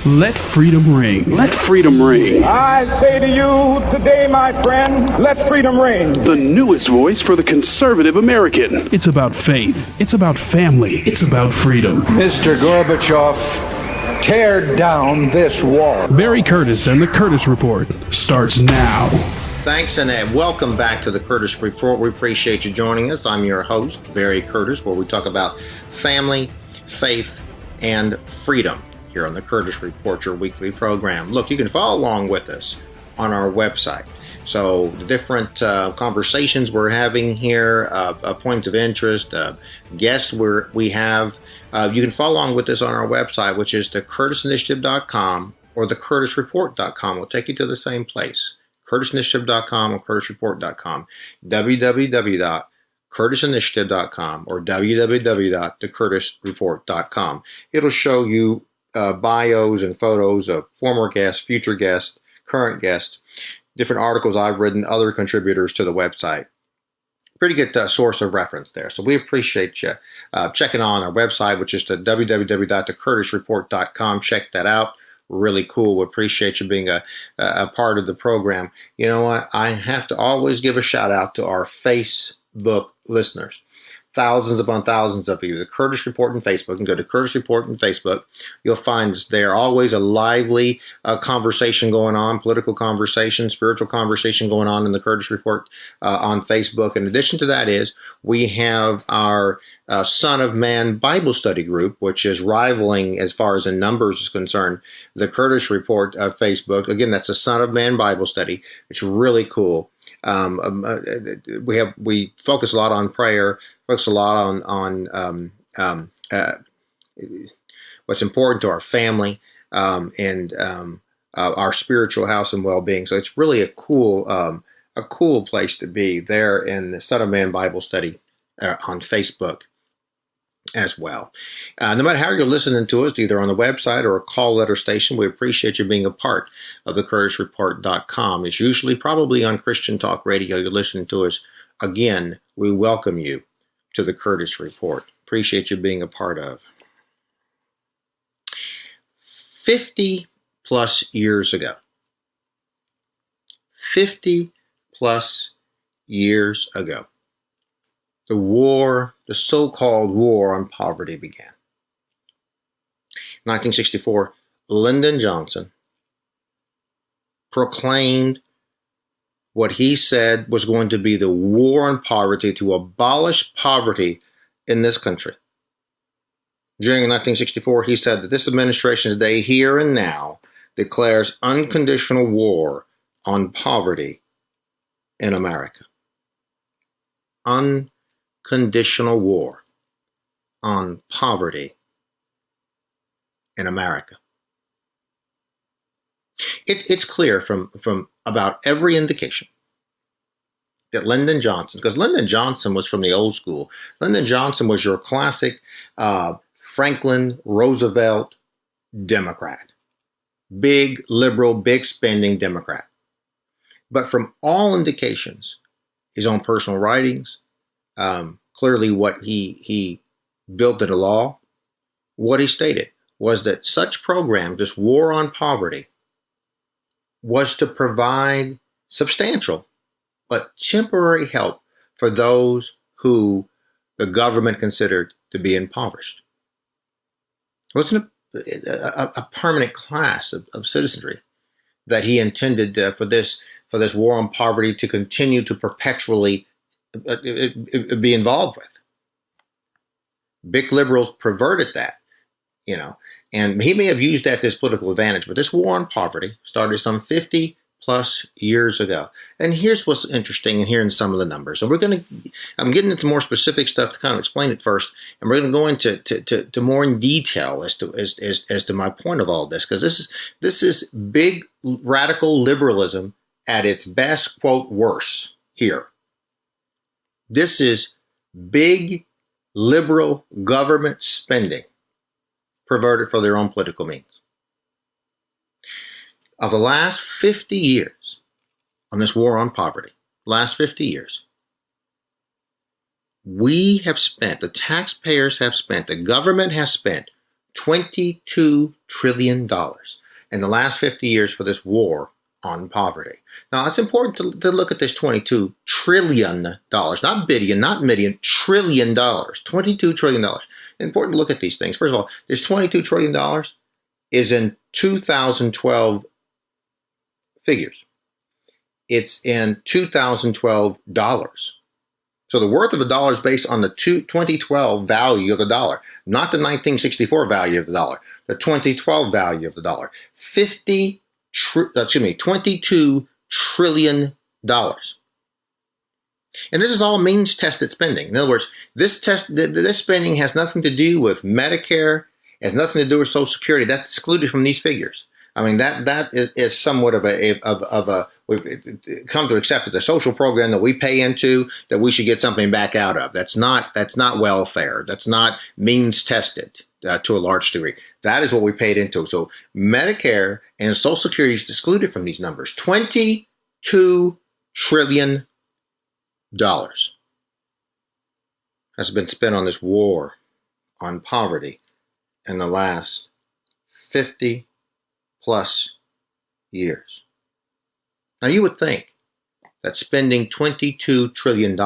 Let freedom ring. Let freedom ring. I say to you today, my friend, let freedom ring. The newest voice for the conservative American. It's about faith. It's about family. It's about freedom. Mr. Gorbachev, tear down this wall. Barry Curtis and the Curtis Report starts now. Thanks and welcome back to the Curtis Report. We appreciate you joining us. I'm your host, Barry Curtis, where we talk about family, faith, and freedom here on the Curtis Report, your weekly program. Look, you can follow along with us on our website. So the different conversations we're having here, points of interest, guests we have, you can follow along with us on our website, which is thecurtisinitiative.com or thecurtisreport.com. We'll take you to the same place, curtisinitiative.com or curtisreport.com, www.curtisinitiative.com or www.thecurtisreport.com. It'll show you bios and photos of former guests, future guests, current guests, different articles I've written, other contributors to the website. Pretty good source of reference there. So we appreciate you checking on our website, which is the www.thecurtisreport.com. Check that out. Really cool. We appreciate you being a part of the program. You know what? I have to always give a shout out to our Facebook listeners. Thousands upon thousands of you. The Curtis Report on Facebook. You can go to Curtis Report on Facebook. You'll find there always a lively conversation going on, political conversation, spiritual conversation going on in the Curtis Report on Facebook. In addition to that we have our Son of Man Bible Study group, which is rivaling, as far as in numbers is concerned, the Curtis Report Facebook. Again, that's a Son of Man Bible Study. It's really cool. We focus a lot on prayer, focus a lot on what's important to our family and our spiritual house and well-being. So it's really a cool place to be there in the Son of Man Bible Study on Facebook as well. No matter how you're listening to us, either on the website or a call letter station, we appreciate you being a part of the CurtisReport.com. It's usually probably on Christian Talk Radio. You're listening to us. Again, we welcome you to the Curtis Report. Appreciate you being a part of. 50 plus years ago, 50 plus years ago, the so-called war on poverty began. 1964, Lyndon Johnson proclaimed what he said was going to be the war on poverty, to abolish poverty in this country. During 1964, he said that this administration today, here and now, declares unconditional war on poverty in America. Unconditional war on poverty in America. It's clear from about every indication that Lyndon Johnson, because Lyndon Johnson was from the old school. Lyndon Johnson was your classic Franklin Roosevelt Democrat. Big liberal, big spending Democrat. But from all indications, his own personal writings, clearly what he built into law, what he stated was that such program, this war on poverty, was to provide substantial but temporary help for those who the government considered to be impoverished. It wasn't a permanent class of citizenry that he intended for this war on poverty to continue to perpetually be involved with. Big liberals perverted that, and he may have used that to his political advantage, but this war on poverty started some 50 plus years ago. And here's what's interesting in hearing some of the numbers. And I'm getting into more specific stuff to kind of explain it first, and we're going to go into to more in detail as to my point of all this, because this is big radical liberalism at its best, quote, worse here. This is big liberal government spending perverted for their own political means. Of the last 50 years on this war on poverty, last 50 years, we have spent, the taxpayers have spent, the government has spent $22 trillion in the last 50 years for this war on poverty. Now, it's important to look at this $22 trillion, not billion, not million, trillion dollars, $22 trillion. It's important to look at these things. First of all, this $22 trillion is in 2012 figures. It's in 2012 dollars. So the worth of the dollar is based on the 2012 value of the dollar, not the 1964 value of the dollar, the 2012 value of the dollar. $22 trillion. And this is all means-tested spending. In other words, this spending has nothing to do with Medicare, has nothing to do with Social Security. That's excluded from these figures. I mean, that is somewhat of a we've come to accept that the social program that we pay into, that we should get something back out of. That's not welfare. That's not means tested to a large degree. That is what we paid into. So Medicare and Social Security is excluded from these numbers. $22 trillion has been spent on this war on poverty in the last 50 plus years. Now, you would think that spending $22 trillion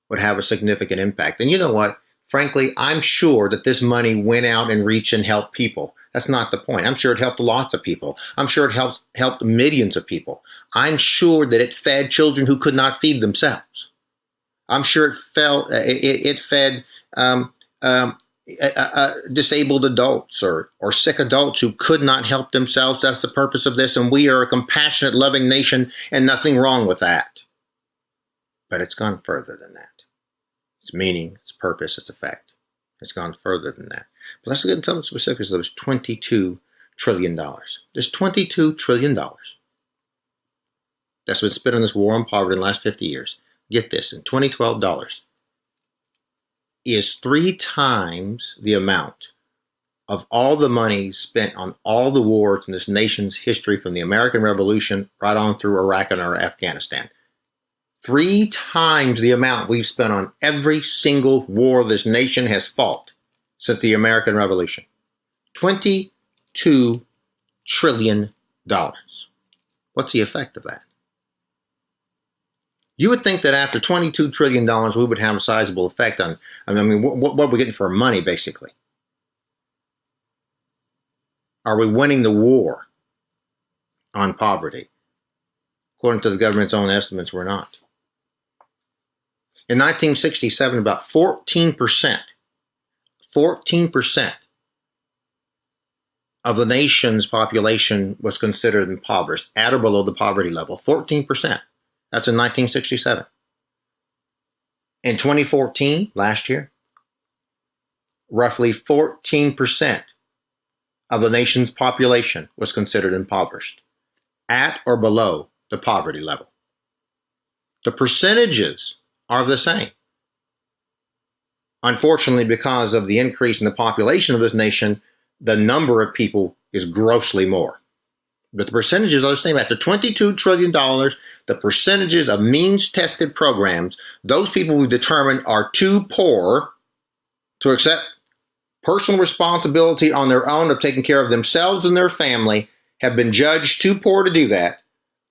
would have a significant impact. And you know what? Frankly, I'm sure that this money went out and reached and helped people. That's not the point. I'm sure it helped lots of people. I'm sure it helped millions of people. I'm sure that it fed children who could not feed themselves. I'm sure it fed disabled adults or sick adults who could not help themselves. That's the purpose of this. And we are a compassionate, loving nation, and nothing wrong with that. But it's gone further than that. Its meaning, its purpose, its effect. It's gone further than that. But let's get into some specifics of those $22 trillion. There's $22 trillion that's been spent on this war on poverty in the last 50 years. Get this, in 2012 dollars is 3 times the amount of all the money spent on all the wars in this nation's history from the American Revolution right on through Iraq and Afghanistan. 3 times the amount we've spent on every single war this nation has fought since the American Revolution. $22 trillion. What's the effect of that? You would think that after $22 trillion, we would have a sizable effect on, what are we getting for our money, basically? Are we winning the war on poverty? According to the government's own estimates, we're not. In 1967, about 14% of the nation's population was considered impoverished, at or below the poverty level. 14%. That's in 1967. In 2014, last year, roughly 14% of the nation's population was considered impoverished, at or below the poverty level. The percentages are the same. Unfortunately, because of the increase in the population of this nation, the number of people is grossly more. But the percentages are the same. After $22 trillion, the percentages of means-tested programs, those people we've determined are too poor to accept personal responsibility on their own of taking care of themselves and their family, have been judged too poor to do that.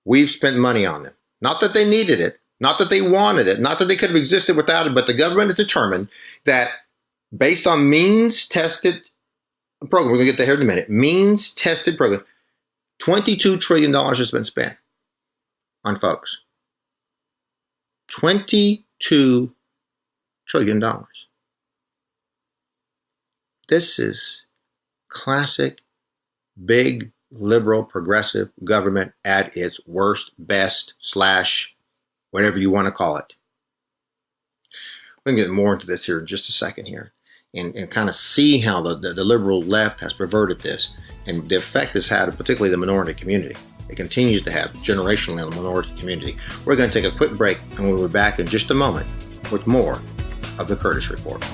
We've spent money on them. Not that they needed it, not that they wanted it, not that they could have existed without it, but the government has determined that based on means-tested program, we're going to get to here in a minute, means-tested program, $22 trillion has been spent on folks. $22 trillion. This is classic, big, liberal, progressive government at its worst, best, / whatever you want to call it. We can get more into this here in just a second here and kind of see how the liberal left has perverted this and the effect it's had, particularly the minority community. It continues to have generationally on the minority community. We're going to take a quick break and we'll be back in just a moment with more of the Curtis Report.